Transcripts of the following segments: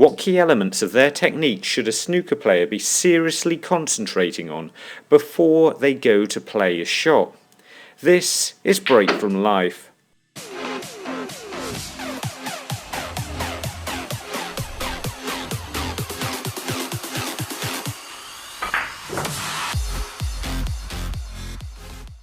What key elements of their technique should a snooker player be seriously concentrating on before they go to play a shot? This is Break From Life.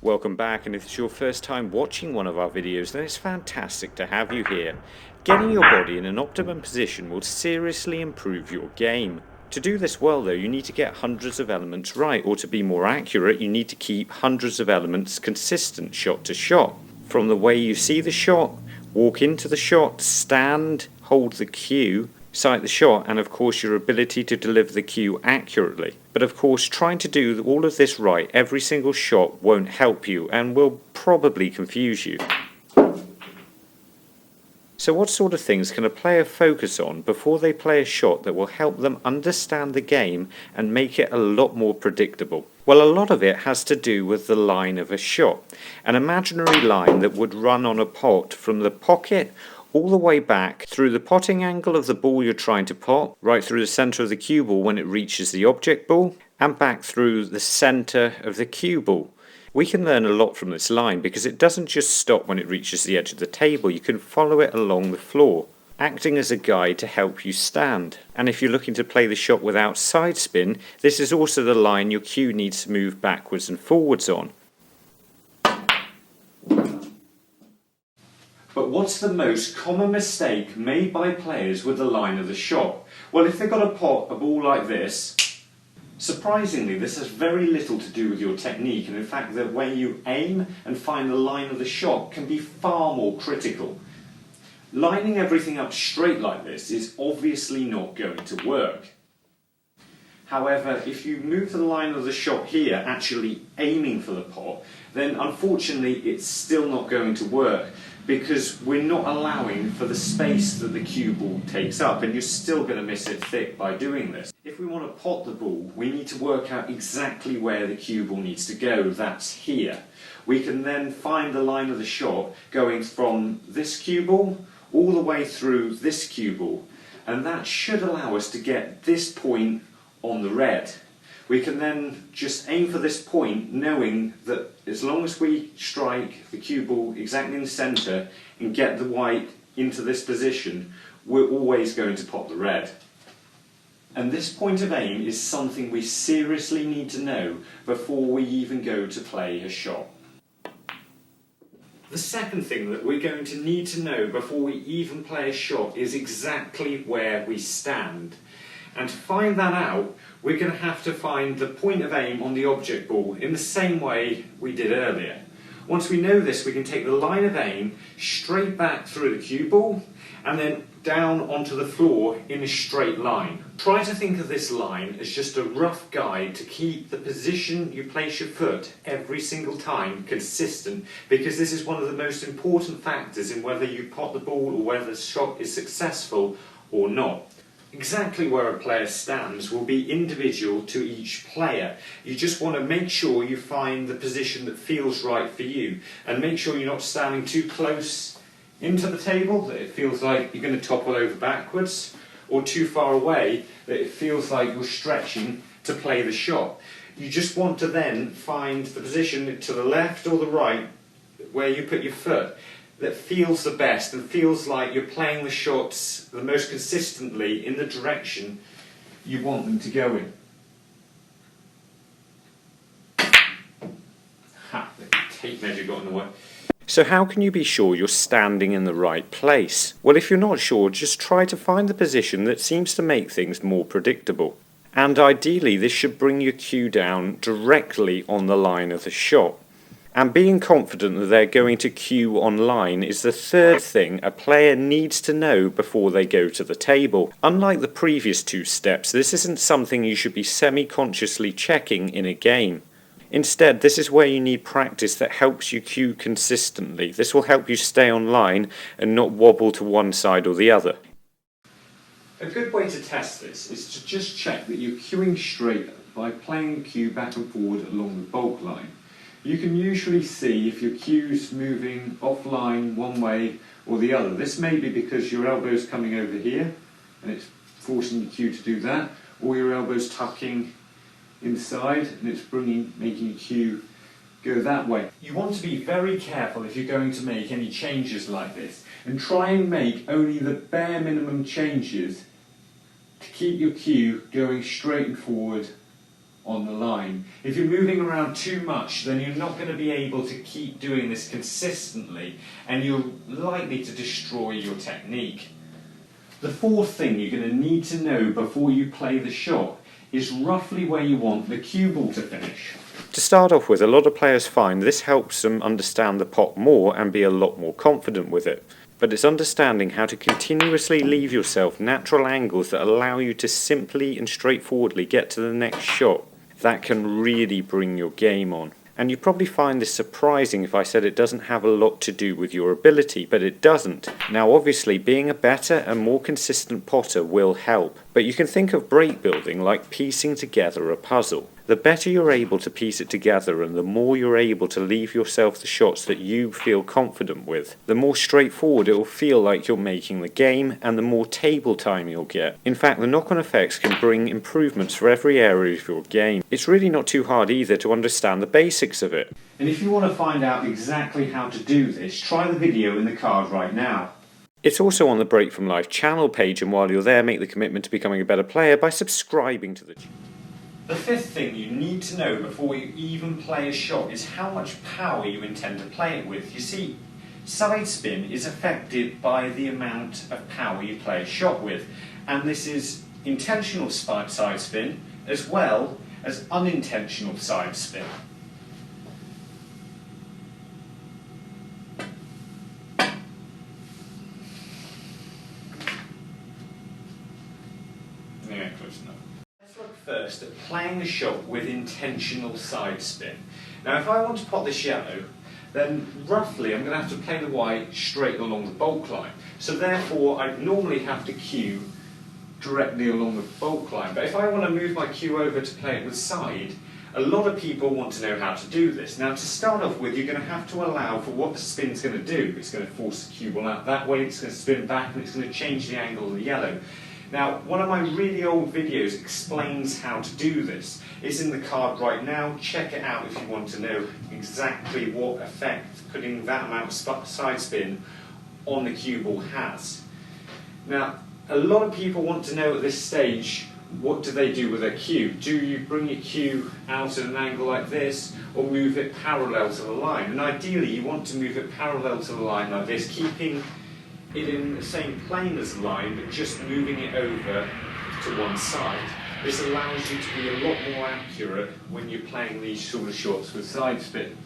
Welcome back, and if it's your first time watching one of our videos, then it's fantastic to have you here. Getting your body in an optimum position will seriously improve your game. To do this well though, you need to get hundreds of elements right, or to be more accurate, you need to keep hundreds of elements consistent shot to shot. From the way you see the shot, walk into the shot, stand, hold the cue, sight the shot, and of course your ability to deliver the cue accurately. But of course trying to do all of this right every single shot won't help you and will probably confuse you. So what sort of things can a player focus on before they play a shot that will help them understand the game and make it a lot more predictable? Well, a lot of it has to do with the line of a shot, an imaginary line that would run on a pot from the pocket all the way back through the potting angle of the ball you're trying to pot, right through the centre of the cue ball when it reaches the object ball, and back through the centre of the cue ball. We can learn a lot from this line because it doesn't just stop when it reaches the edge of the table, you can follow it along the floor, acting as a guide to help you stand. And if you're looking to play the shot without side spin, this is also the line your cue needs to move backwards and forwards on. But what's the most common mistake made by players with the line of the shot? Well, if they've got a ball like this, surprisingly this has very little to do with your technique, and in fact the way you aim and find the line of the shot can be far more critical. Lining everything up straight like this is obviously not going to work. However, if you move the line of the shot here, actually aiming for the pot, then unfortunately it's still not going to work, because we're not allowing for the space that the cue ball takes up, and you're still going to miss it thick by doing this. If we want to pot the ball, we need to work out exactly where the cue ball needs to go. That's here. We can then find the line of the shot going from this cue ball all the way through this cue ball, and that should allow us to get this point on the red. We can then just aim for this point, knowing that as long as we strike the cue ball exactly in the centre and get the white into this position, we're always going to pot the red. And this point of aim is something we seriously need to know before we even go to play a shot. The second thing that we're going to need to know before we even play a shot is exactly where we stand. And to find that out, we're going to have to find the point of aim on the object ball in the same way we did earlier. Once we know this, we can take the line of aim straight back through the cue ball and then down onto the floor in a straight line. Try to think of this line as just a rough guide to keep the position you place your foot every single time consistent, because this is one of the most important factors in whether you pot the ball or whether the shot is successful or not. Exactly where a player stands will be individual to each player. You just want to make sure you find the position that feels right for you, and make sure you're not standing too close into the table that it feels like you're going to topple over backwards, or too far away that it feels like you're stretching to play the shot. You just want to then find the position to the left or the right where you put your foot that feels the best and feels like you're playing the shots the most consistently in the direction you want them to go in. Ha, the tape measure got in the way. So how can you be sure you're standing in the right place? Well, if you're not sure, just try to find the position that seems to make things more predictable. And ideally, this should bring your cue down directly on the line of the shot. And being confident that they're going to cue online is the third thing a player needs to know before they go to the table. Unlike the previous two steps, this isn't something you should be semi-consciously checking in a game. Instead, this is where you need practice that helps you cue consistently. This will help you stay online and not wobble to one side or the other. A good way to test this is to just check that you're cueing straight by playing the cue back and forward along the bulk line. You can usually see if your cue's moving offline one way or the other. This may be because your elbow's coming over here and it's forcing your cue to do that, or your elbows tucking inside and it's making your cue go that way. You want to be very careful if you're going to make any changes like this, and try and make only the bare minimum changes to keep your cue going straight and forward on the line. If you're moving around too much, then you're not going to be able to keep doing this consistently, and you're likely to destroy your technique. The fourth thing you're going to need to know before you play the shot is roughly where you want the cue ball to finish. To start off with, a lot of players find this helps them understand the pot more and be a lot more confident with it. But it's understanding how to continuously leave yourself natural angles that allow you to simply and straightforwardly get to the next shot that can really bring your game on. And you probably find this surprising if I said it doesn't have a lot to do with your ability, but it doesn't. Now obviously being a better and more consistent potter will help, but you can think of break building like piecing together a puzzle. The better you're able to piece it together and the more you're able to leave yourself the shots that you feel confident with, the more straightforward it will feel like you're making the game and the more table time you'll get. In fact, the knock-on effects can bring improvements for every area of your game. It's really not too hard either to understand the basics of it. And if you want to find out exactly how to do this, try the video in the card right now. It's also on the Break From Life channel page, and while you're there, make the commitment to becoming a better player by subscribing to the channel. The fifth thing you need to know before you even play a shot is how much power you intend to play it with. You see, side spin is affected by the amount of power you play a shot with, and this is intentional side spin as well as unintentional side spin. Yeah, close enough. Let's look first at playing the shot with intentional side spin. Now if I want to pot this yellow, then roughly I'm going to have to play the white straight along the bulk line. So therefore I normally have to cue directly along the bulk line. But if I want to move my cue over to play it with side, a lot of people want to know how to do this. Now to start off with, you're going to have to allow for what the spin's going to do. It's going to force the cue ball out that way, it's going to spin back, and it's going to change the angle of the yellow. Now, one of my really old videos explains how to do this. It's in the card right now. Check it out if you want to know exactly what effect putting that amount of side spin on the cue ball has. Now, a lot of people want to know at this stage, what do they do with their cue? Do you bring your cue out at an angle like this, or move it parallel to the line? And ideally, you want to move it parallel to the line like this, keeping it in the same plane as the line, but just moving it over to one side. This allows you to be a lot more accurate when you're playing these sort of shots with side spin.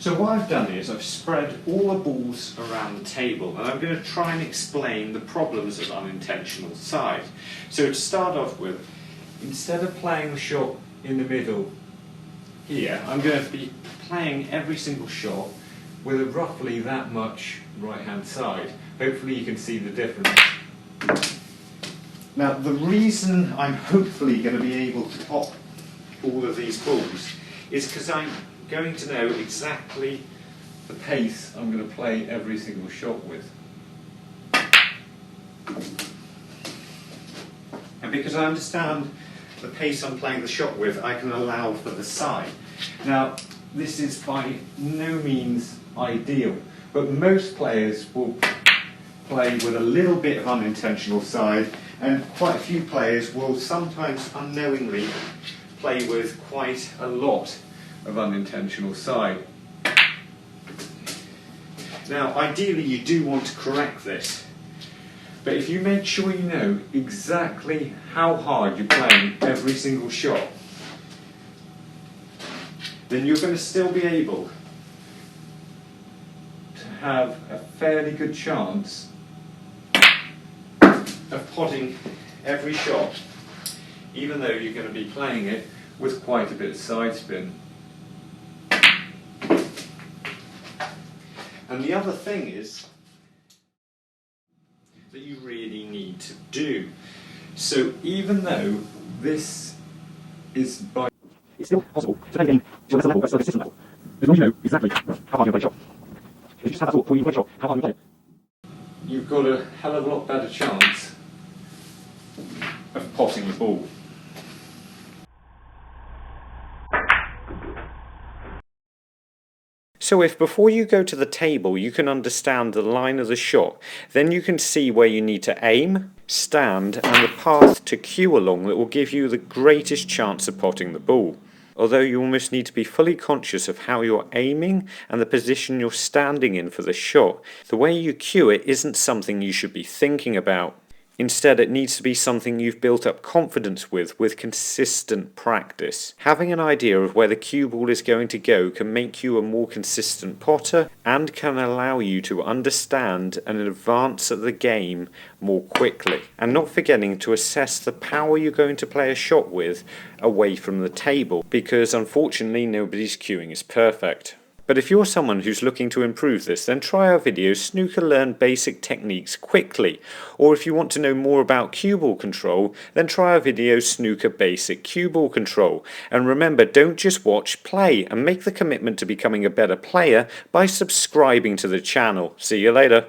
So what I've done is I've spread all the balls around the table, and I'm going to try and explain the problems of unintentional side. So to start off with, instead of playing the shot in the middle here, I'm going to be playing every single shot with a roughly that much right hand side. Hopefully you can see the difference. Now the reason I'm hopefully going to be able to pop all of these balls is because I'm going to know exactly the pace I'm going to play every single shot with. And because I understand the pace I'm playing the shot with, I can allow for the side. Now, this is by no means ideal, but most players will play with a little bit of unintentional side, and quite a few players will sometimes unknowingly play with quite a lot of unintentional side. Now, ideally you do want to correct this, but if you make sure you know exactly how hard you're playing every single shot, then you're going to still be able to have a fairly good chance of potting every shot, even though you're going to be playing it with quite a bit of side spin. And the other thing is that you really need to do. So even though this is by... It's still possible to play a game to a lesser level, but still a consistent level. As long as you know exactly how hard you're going to play a shot. If you just have that thought before you play a shot, how hard you play it, you've got a hell of a lot better chance of potting the ball. So if before you go to the table you can understand the line of the shot, then you can see where you need to aim, stand, and the path to cue along that will give you the greatest chance of potting the ball. Although you almost need to be fully conscious of how you're aiming and the position you're standing in for the shot, the way you cue it isn't something you should be thinking about. Instead, it needs to be something you've built up confidence with consistent practice. Having an idea of where the cue ball is going to go can make you a more consistent potter and can allow you to understand and advance at the game more quickly. And not forgetting to assess the power you're going to play a shot with away from the table, because unfortunately nobody's cueing is perfect. But if you're someone who's looking to improve this, then try our video Snooker Learn Basic Techniques Quickly. Or if you want to know more about cue ball control, then try our video Snooker Basic Cue Ball Control. And remember, don't just watch, play, and make the commitment to becoming a better player by subscribing to the channel. See you later.